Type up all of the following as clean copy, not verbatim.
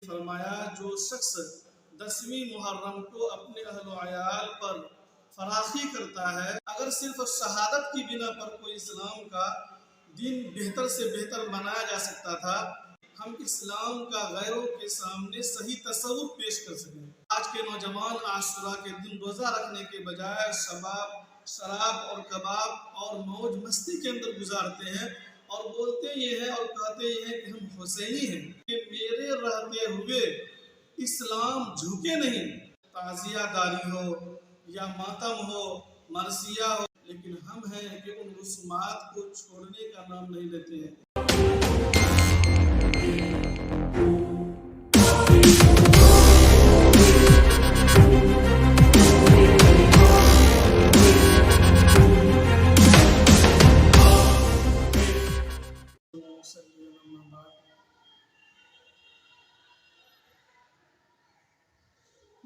فرمایا جو شخص 10ویں محرم کو اپنے اہل و عیال پر فراخی کرتا ہے، اگر صرف شہادت کی بنا پر کوئی اسلام کا دین بہتر سے بہتر بنایا جا سکتا تھا، ہم اسلام کا غیروں کے سامنے صحیح تصور پیش کر سکیں۔ آج کے نوجوان عاشورہ کے دن روزہ رکھنے کے بجائے شراب اور کباب اور موج مستی کے اندر گزارتے ہیں اور بولتے یہ ہیں اور کہتے یہ ہیں کہ ہم حسینی ہیں، کہ میرے رہتے ہوئے اسلام جھکے نہیں۔ تعزیہ داری ہو یا ماتم ہو، مرثیہ ہو، لیکن ہم ہیں کہ ان رسومات کو چھوڑنے کا نام نہیں لیتے ہیں۔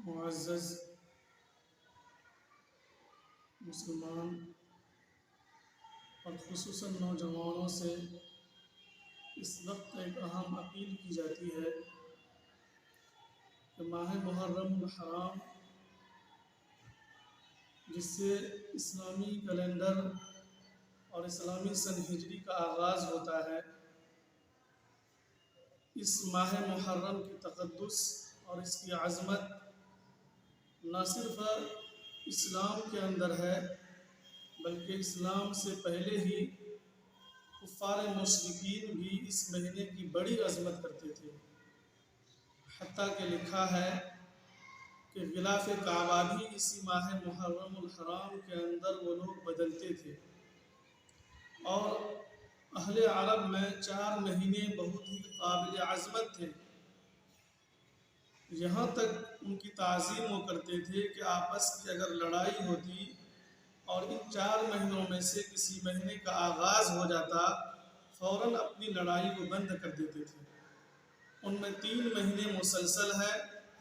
معزز مسلمان اور خصوصاً نوجوانوں سے اس وقت ایک اہم اپیل کی جاتی ہے کہ ماہ محرم حرام، جس سے اسلامی کیلنڈر اور اسلامی سن ہجری کا آغاز ہوتا ہے، اس ماہ محرم کی تقدس اور اس کی عظمت نہ صرف اسلام کے اندر ہے بلکہ اسلام سے پہلے ہی کفار مشرکین بھی اس مہینے کی بڑی عظمت کرتے تھے، حتیٰ کہ لکھا ہے کہ غلاف کعبہ بھی اسی ماہ محرم الحرام کے اندر وہ لوگ بدلتے تھے، اور اہل عرب میں 4 مہینے بہت ہی قابل عظمت تھے، یہاں تک ان کی تعظیم وہ کرتے تھے کہ آپس کی اگر لڑائی ہوتی اور ان 4 مہینوں میں سے کسی مہینے کا آغاز ہو جاتا، فوراً اپنی لڑائی کو بند کر دیتے تھے۔ ان میں 3 مہینے مسلسل ہے،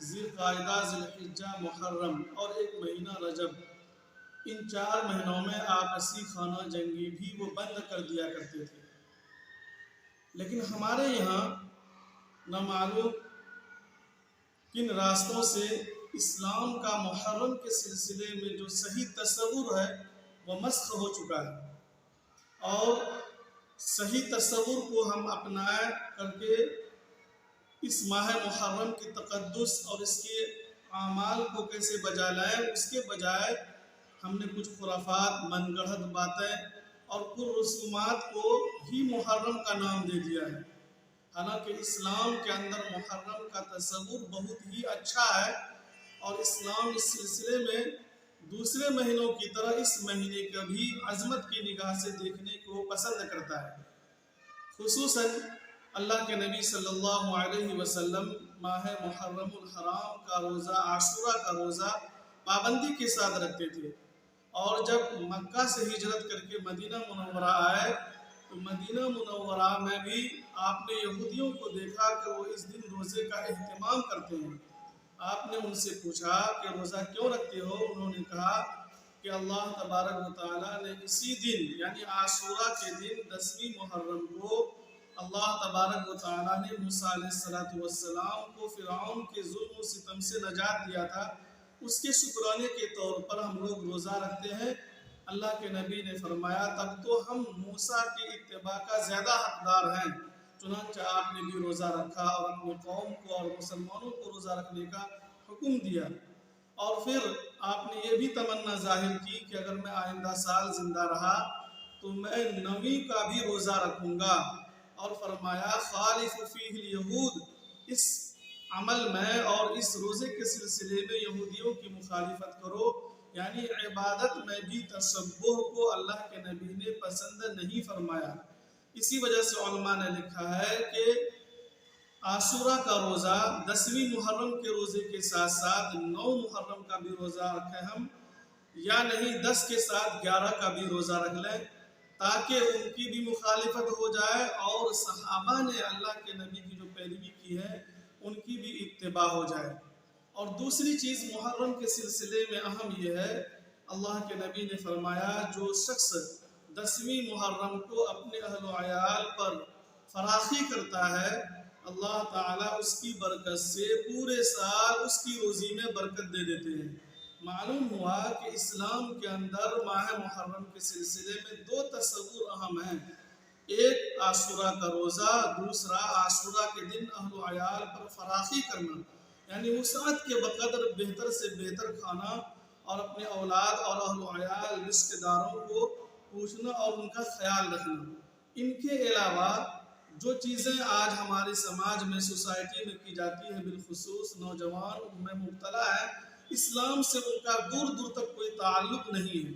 ذی القعدہ، ذی الحجہ، محرم، اور 1 مہینہ رجب۔ ان 4 مہینوں میں آپسی خانہ جنگی بھی وہ بند کر دیا کرتے تھے، لیکن ہمارے یہاں نہ معلوم کن راستوں سے اسلام کا محرم کے سلسلے میں جو صحیح تصور ہے وہ مسخ ہو چکا ہے، اور صحیح تصور کو ہم اپنائے کر کے اس ماہ محرم کی تقدس اور اس کے اعمال کو کیسے بجا لائیں، اس کے بجائے ہم نے کچھ خرافات، من گڑھت باتیں اور کچھ رسومات کو ہی محرم کا نام دے دیا ہے، حالانکہ اسلام کے اندر محرم کا تصور بہت ہی اچھا ہے، اور اسلام اس سلسلے میں دوسرے مہینوں کی طرح اس مہینے کا بھی عظمت کی نگاہ سے دیکھنے کو پسند کرتا ہے۔ خصوصاً اللہ کے نبی صلی اللہ علیہ وسلم ماہ محرم الحرام کا روزہ، عاشورہ کا روزہ پابندی کے ساتھ رکھتے تھے، اور جب مکہ سے ہجرت کر کے مدینہ منورہ آئے تو مدینہ منورہ میں بھی آپ نے یہودیوں کو دیکھا کہ وہ اس دن روزے کا اہتمام کرتے ہیں۔ آپ نے ان سے پوچھا کہ روزہ کیوں رکھتے ہو؟ انہوں نے کہا کہ اللہ تبارک و تعالیٰ نے اسی دن یعنی عاشورہ کے دن 10ویں محرم کو اللہ تبارک و تعالیٰ نے موسیٰ علیہ السلام کو فرعون کے ظلم و ستم سے نجات دیا تھا، اس کے شکرانے کے طور پر ہم لوگ روزہ رکھتے ہیں۔ اللہ کے نبی نے فرمایا تب تو ہم موسیٰ کے اتباع کا زیادہ حقدار ہیں، چنانچہ آپ نے بھی روزہ رکھا اور اپنے قوم کو اور مسلمانوں کو روزہ رکھنے کا حکم دیا، اور پھر آپ نے یہ بھی تمنا ظاہر کی کہ اگر میں آئندہ سال زندہ رہا تو میں 9ویں کا بھی روزہ رکھوں گا، اور فرمایا خالف فیہ الیہود، اس عمل میں اور اس روزے کے سلسلے میں یہودیوں کی مخالفت کرو، یعنی عبادت میں بھی تشبہ کو اللہ کے نبی نے پسند نہیں فرمایا۔ اسی وجہ سے علماء نے لکھا ہے کہ عاشورہ کا روزہ 10ویں محرم کے روزے کے ساتھ ساتھ 9 محرم کا بھی روزہ رکھیں ہم، یا نہیں 10 کے ساتھ 11 کا بھی روزہ رکھ لیں، تاکہ ان کی بھی مخالفت ہو جائے اور صحابہ نے اللہ کے نبی کی جو پیروی کی ہے ان کی بھی اتباع ہو جائے۔ اور دوسری چیز محرم کے سلسلے میں اہم یہ ہے، اللہ کے نبی نے فرمایا جو شخص 10ویں محرم کو اپنے اہل و عیال پر فراخی کرتا ہے، اللہ تعالیٰ اس کی برکت سے پورے سال اس کی روزی میں برکت دے دیتے ہیں۔ معلوم ہوا کہ اسلام کے اندر ماہ محرم کے سلسلے میں دو تصور اہم ہیں، ایک عاشورہ کا روزہ، دوسرا عاشورہ کے دن اہل و عیال پر فراخی کرنا، یعنی وسعت کے بقدر بہتر سے بہتر کھانا اور اپنے اولاد اور اہل و عیال رشتہ داروں کو پوچھنا اور ان کا خیال رکھنا۔ ان کے علاوہ جو چیزیں آج ہمارے سماج میں سوسائٹی میں کی جاتی ہیں، بالخصوص نوجوان ان میں مبتلا ہے، اسلام سے ان کا دور دور تک کوئی تعلق نہیں ہے،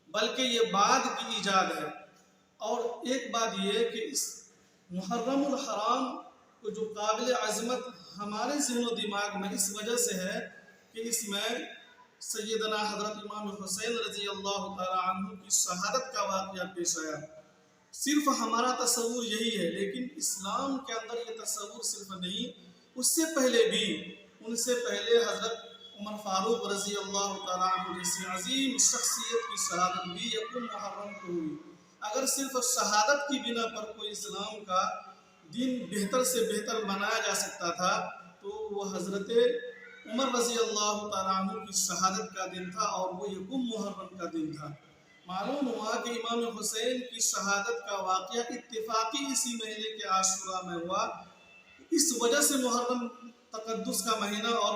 بلکہ یہ بعد کی ایجاد ہے۔ اور ایک بات یہ کہ اس محرم الحرام کو جو قابل عظمت ہمارے ذہن و دماغ میں اس وجہ سے ہے کہ اس میں سیدنا حضرت امام حسین رضی اللہ تعالیٰ عنہ کی شہادت کا واقعہ پیش آیا۔ صرف ہمارا تصور یہی ہے، لیکن اسلام کے اندر یہ تصور صرف نہیں، اس سے پہلے بھی، ان سے پہلے حضرت عمر فاروق رضی اللہ تعالیٰ عنہ جیسی عظیم شخصیت کی شہادت بھی یکم محرم کو ہوئی۔ اگر صرف شہادت کی بنا پر کوئی اسلام کا دین بہتر سے بہتر بنایا جا سکتا تھا تو وہ حضرت عمر رضی اللہ تعالیٰ عنہ کی شہادت کا دن تھا، اور وہ یکم محرم کا دن تھا۔ معلوم ہوا کہ امام حسین کی شہادت کا واقعہ اتفاقی اسی مہینے کے عاشورہ میں ہوا۔ اس وجہ سے محرم تقدس کا مہینہ اور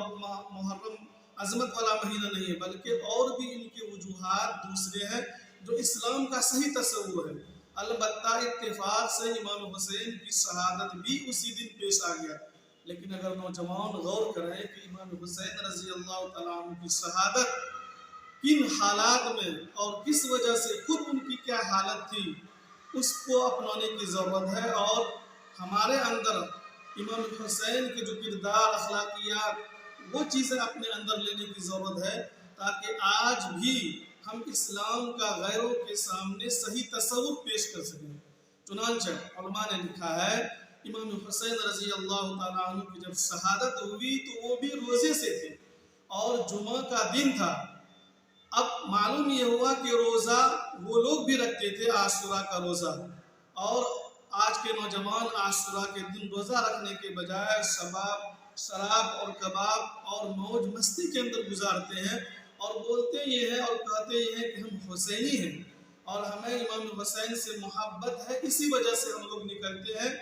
محرم عظمت والا مہینہ نہیں ہے، بلکہ اور بھی ان کے وجوہات دوسرے ہیں جو اسلام کا صحیح تصور ہے۔ البتہ اتفاق سے امام حسین کی شہادت بھی اسی دن پیش آ گیا، لیکن اگر نوجوان غور کریں کہ امام حسین رضی اللہ تعالیٰ عنہ کی شہادت کن حالات میں اور کس وجہ سے، خود ان کی کیا حالت تھی، اس کو اپنانے کی ضرورت ہے، اور ہمارے اندر امام حسین کے جو کردار، اخلاقیات، وہ چیزیں اپنے اندر لینے کی ضرورت ہے، تاکہ آج بھی ہم اسلام کا غیروں کے سامنے صحیح تصور پیش کر سکیں۔ چنانچہ علماء نے لکھا ہے، امام حسین رضی اللہ تعالیٰ عنہ کی جب شہادت ہوئی تو وہ بھی روزے سے تھے اور جمعہ کا دن تھا۔ اب معلوم یہ ہوا کہ روزہ وہ لوگ بھی رکھتے تھے، عاشورہ کا روزہ، اور آج کے نوجوان عاشورہ کے دن روزہ رکھنے کے بجائے شراب اور کباب اور موج مستی کے اندر گزارتے ہیں، اور بولتے یہ ہیں اور کہتے یہ ہیں کہ ہم حسینی ہیں اور ہمیں امام حسین سے محبت ہے، اسی وجہ سے ہم لوگ نکلتے ہیں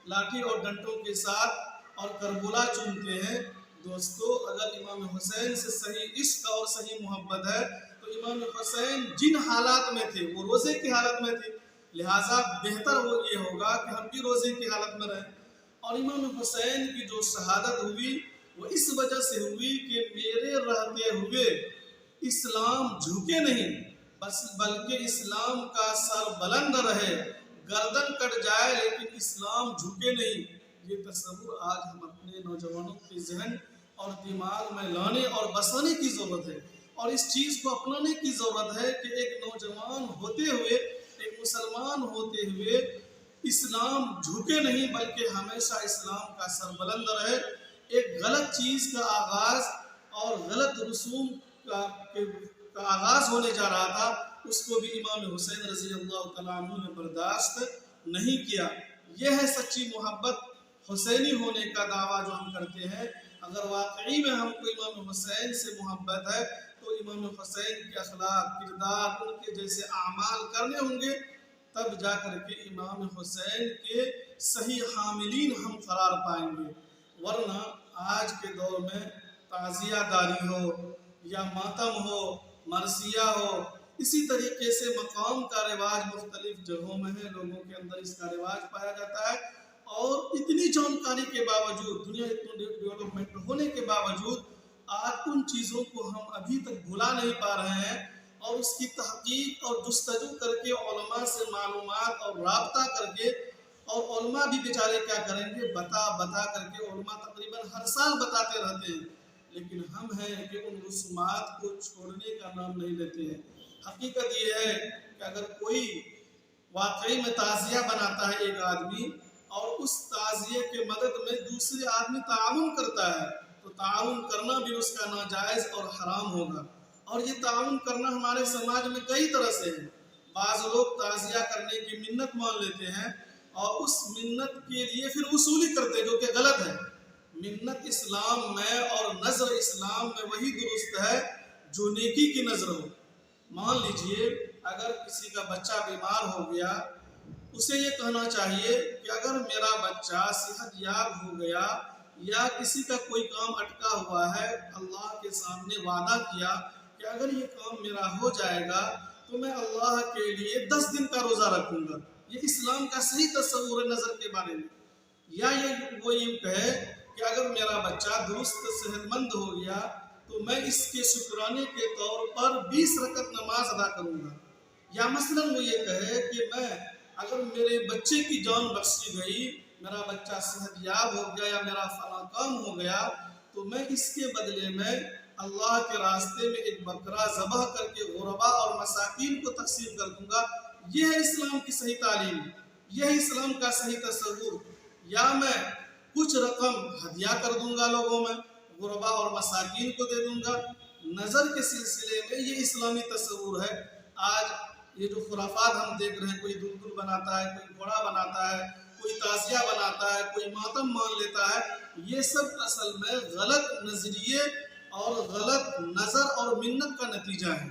لاٹھی اور ڈنٹوں کے ساتھ اور کربلا چومتے ہیں۔ دوستو، اگر امام حسین سے صحیح عشق اور صحیح محبت ہے تو امام حسین جن حالات میں تھے وہ روزے کی حالت میں تھے، لہٰذا بہتر یہ ہوگا کہ ہم بھی روزے کی حالت میں رہیں۔ اور امام حسین کی جو شہادت ہوئی وہ اس وجہ سے ہوئی کہ میرے رہتے ہوئے اسلام جھکے نہیں، بلکہ اسلام کا سر بلند رہے، گردن کٹ جائے لیکن اسلام جھکے نہیں۔ یہ تصور آج ہم اپنے نوجوانوں کے ذہن اور دماغ میں لانے اور بسانے کی ضرورت ہے، اور اس چیز کو اپنانے کی ضرورت ہے کہ ایک نوجوان ہوتے ہوئے، ایک مسلمان ہوتے ہوئے اسلام جھکے نہیں، بلکہ ہمیشہ اسلام کا سر بلند رہے۔ ایک غلط چیز کا آغاز اور غلط رسوم کا آغاز ہونے جا رہا تھا، اس کو بھی امام حسین رضی اللہ تعالیٰ عنہ نے برداشت نہیں کیا۔ یہ ہے سچی محبت، حسینی ہونے کا دعویٰ جو ہم کرتے ہیں۔ اگر واقعی میں ہم کو امام حسین سے محبت ہے تو امام حسین کے اخلاق، کردار، ان کے جیسے اعمال کرنے ہوں گے، تب جا کر کے امام حسین کے صحیح حاملین ہم قرار پائیں گے۔ ورنہ آج کے دور میں تعزیہ داری ہو یا ماتم ہو، مرثیہ ہو، اسی طریقے سے مقام کا رواج مختلف جگہوں میں ہے، لوگوں کے اندر اس کا رواج پایا جاتا ہے، اور اتنی جانکاری کے باوجود، دنیا اتنی ڈیولپمنٹ ہونے کے باوجود آج ان چیزوں کو ہم ابھی تک بھلا نہیں پا رہے ہیں، اور اس کی تحقیق اور جستجو کر کے علماء سے معلومات اور رابطہ کر کے، اور علماء بھی بیچارے کیا کریں گے، بتا کر کے علماء تقریباً ہر سال بتاتے رہتے ہیں، لیکن ہم ہیں کہ ان رسومات کو چھوڑنے کا نام نہیں لیتے ہیں۔ حقیقت یہ ہے کہ اگر کوئی واقعی میں تعزیہ بناتا ہے ایک آدمی، اور اس تعزیے کے مدد میں دوسرے آدمی تعاون کرتا ہے، تو تعاون کرنا بھی اس کا ناجائز اور حرام ہوگا۔ اور یہ تعاون کرنا ہمارے سماج میں کئی طرح سے ہے۔ بعض لوگ تعزیہ کرنے کی منت مان لیتے ہیں اور اس منت کے لیے پھر وصولی کرتے جو کہ غلط ہے۔ منت اسلام میں اور نظر اسلام میں وہی درست ہے جو نیکی کی نظر ہو۔ مان لیجئے اگر کسی کا بچہ بیمار ہو گیا، اسے یہ کہنا چاہیے کہ اگر میرا بچہ صحت یاب ہو گیا یا کسی کا کوئی کام اٹکا ہوا ہے، اللہ کے سامنے وعدہ کیا کہ اگر یہ کام میرا ہو جائے گا تو میں اللہ کے لیے 10 دن کا روزہ رکھوں گا۔ یہ اسلام کا صحیح تصور ہے نظر کے بارے میں۔ یا وہ یہ کہے کہ اگر میرا بچہ درست صحت مند ہو گیا تو میں اس کے شکرانے کے طور پر 20 رکعت نماز ادا کروں گا۔ یا مثلاً وہ یہ کہے کہ میں اگر میرے بچے کی جان بخشی گئی، میرا بچہ صحت یاب ہو گیا یا میرا فلاں کام ہو گیا تو میں اس کے بدلے میں اللہ کے راستے میں ایک بکرا ذبح کر کے غربا اور مساکین کو تقسیم کر دوں گا۔ یہ ہے اسلام کی صحیح تعلیم، یہ ہے اسلام کا صحیح تصور۔ یا میں کچھ رقم ہدیہ کر دوں گا لوگوں میں، غربا اور مساکین کو دے دوں گا۔ نظر کے سلسلے میں یہ اسلامی تصور ہے۔ آج یہ جو خرافات ہم دیکھ رہے ہیں، کوئی دلدل بناتا ہے، کوئی گھوڑا بناتا ہے، کوئی تعزیہ بناتا ہے، کوئی ماتم مان لیتا ہے، یہ سب اصل میں غلط نظریے اور غلط نظر اور منت کا نتیجہ ہے۔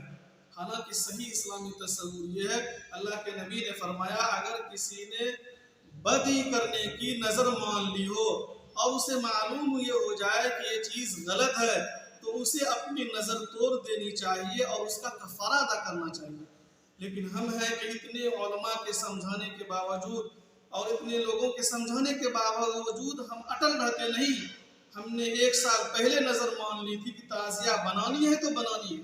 حالانکہ صحیح اسلامی تصور یہ ہے، اللہ کے نبی نے فرمایا اگر کسی نے بدی کرنے کی نظر مان لی ہو اور اسے معلوم یہ ہو جائے کہ یہ چیز غلط ہے تو اسے اپنی نظر توڑ دینی چاہیے اور اس کا کفارہ ادا کرنا چاہیے۔ لیکن ہم ہیں کہ اتنے علماء کے سمجھانے کے باوجود اور اتنے لوگوں کے سمجھانے کے باوجود ہم اٹل رہتے نہیں۔ ہم نے 1 سال پہلے نظر مان لی تھی کہ تعزیہ بنانی ہے تو بنانی ہے،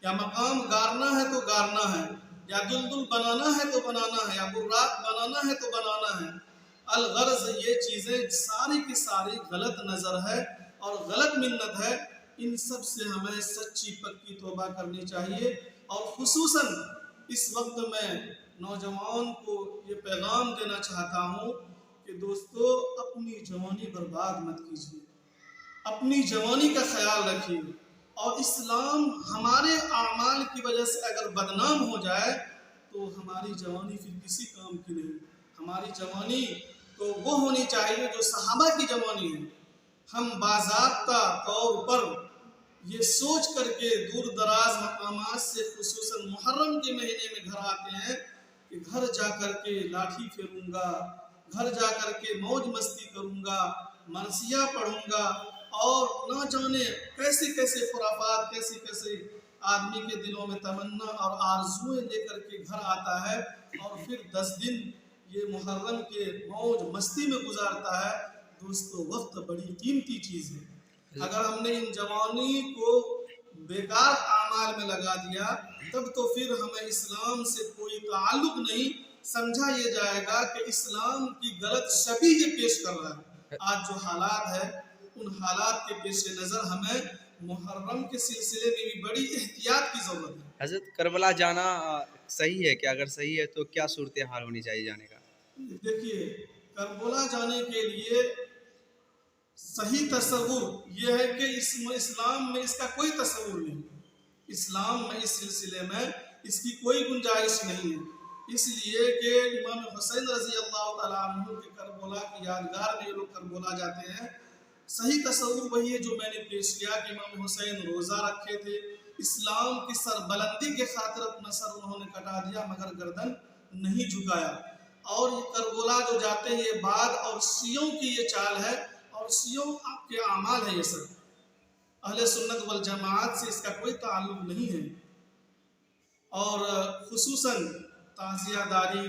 یا مقام گارنا ہے تو گارنا ہے، یا دلدل بنانا ہے تو بنانا ہے، یا براق بنانا ہے تو بنانا ہے۔ الغرض یہ چیزیں ساری کی ساری غلط نظر ہے اور غلط منت ہے۔ ان سب سے ہمیں سچی پکی توبہ کرنی چاہیے۔ اور خصوصاً اس وقت میں نوجوان کو یہ پیغام دینا چاہتا ہوں کہ دوستو اپنی جوانی برباد مت کیجیے، اپنی جوانی کا خیال رکھیے۔ اور اسلام ہمارے اعمال کی وجہ سے اگر بدنام ہو جائے تو ہماری جوانی پھر کسی کام کی نہیں۔ ہماری جوانی تو وہ ہونی چاہیے جو صحابہ کی جوانی ہے۔ ہم باضابطہ طور پر یہ سوچ کر کے دور دراز مقامات سے خصوصاً محرم کے مہینے میں گھر آتے ہیں کہ گھر جا کر کے لاٹھی پھیروں گا، گھر جا کر کے موج مستی کروں گا، مرثیہ پڑھوں گا، اور نہ جانے کیسے کیسے خرافات، کیسے کیسے آدمی کے دلوں میں تمنا اور آرزویں لے کر کے گھر آتا ہے، اور پھر 10 دن یہ محرم کے موج مستی میں گزارتا ہے۔ دوستو وقت بڑی قیمتی چیز ہے۔ اگر ہم نے ان جوانی کو بیکار اعمال میں لگا دیا تب تو پھر ہمیں اسلام سے کوئی تعلق نہیں، سمجھا یہ جائے گا کہ اسلام کی غلط شبیہ یہ پیش کر رہا ہے۔ آج جو حالات ہے ان حالات کے پیش نظر ہمیں محرم کے سلسلے میں بھی بڑی احتیاط کی ضرورت ہے۔ حضرت کربلا جانا صحیح ہے کہ اگر صحیح ہے تو کیا صورتحال ہونی چاہیے جانے کا؟ دیکھیے کربلا جانے کے لیے صحیح تصور یہ ہے کہ اسلام میں اس کا کوئی تصور نہیں، اسلام میں اس سلسلے میں اس کی کوئی گنجائش نہیں ہے۔ اس لیے کہ امام حسین رضی اللہ تعالیٰ عنہ کے کربلا کی یادگار میں یہ لوگ کربلا جاتے ہیں۔ صحیح تصور وہی ہے جو میں نے پیش کیا کہ امام حسین روزہ رکھے تھے، اسلام کی سربلندی کے خاطر اپنا سر انہوں نے کٹا دیا مگر گردن نہیں جھکایا۔ اور یہ کربلا جو جاتے ہیں یہ بعد اور شیعوں کی یہ چال ہے، اور شیعوں کے اعمال ہے یہ سب، اہل سنت والجماعت سے اس کا کوئی تعلق نہیں ہے۔ اور خصوصاً تعزیہ داری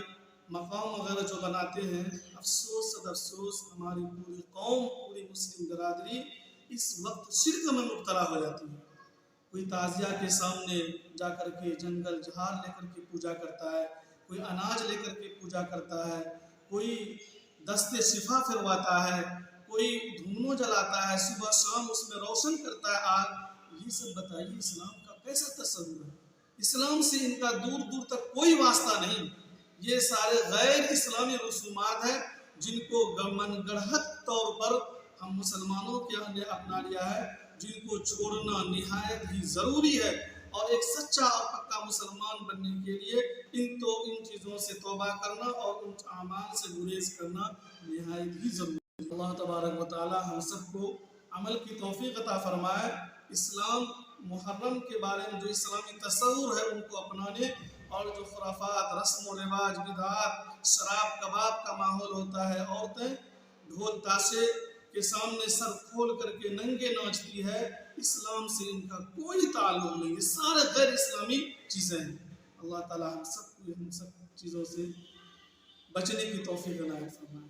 مقام وغیرہ جو بناتے ہیں، افسوس صد افسوس ہماری پوری قوم، پوری مسلم برادری اس وقت شرک میں مبتلا ہو جاتی ہے۔ کوئی تعزیہ کے سامنے جا کر کے جنگل جہار لے کر کے پوجا کرتا ہے، کوئی اناج لے کر کے پوجا کرتا ہے، کوئی دست شفا پھرواتا ہے، کوئی دھونوں جلاتا ہے، صبح شام اس میں روشن کرتا ہے آگ۔ یہ سب بتائیے اسلام کا کیسا تصور ہے؟ اسلام سے ان کا دور دور تک کوئی واسطہ نہیں۔ یہ سارے غیر اسلامی رسومات ہیں جن کو من گڑھت طور پر ہم مسلمانوں کے نے اپنا لیا ہے، جن کو چھوڑنا نہایت ہی ضروری ہے۔ اور ایک سچا اور پکا مسلمان بننے کے لیے ان چیزوں سے توبہ کرنا اور ان اعمال سے گریز کرنا نہایت ہی ضروری ہے۔ اللہ تبارک و تعالی ہم سب کو عمل کی توفیق عطا فرمائے، اسلام محرم کے بارے میں جو اسلامی تصور ہے ان کو اپنانے، اور جو خرافات، رسم و رواج، بدعات، شراب کباب کا ماحول ہوتا ہے، عورتیں ڈھول تاشے کے سامنے سر کھول کر کے ننگے ناچتی ہے، اسلام سے ان کا کوئی تعلق نہیں، یہ سارے غیر اسلامی چیزیں ہیں۔ اللہ تعالی ہم سب کو ان سب چیزوں سے بچنے کی توفیق عنایت فرمائے۔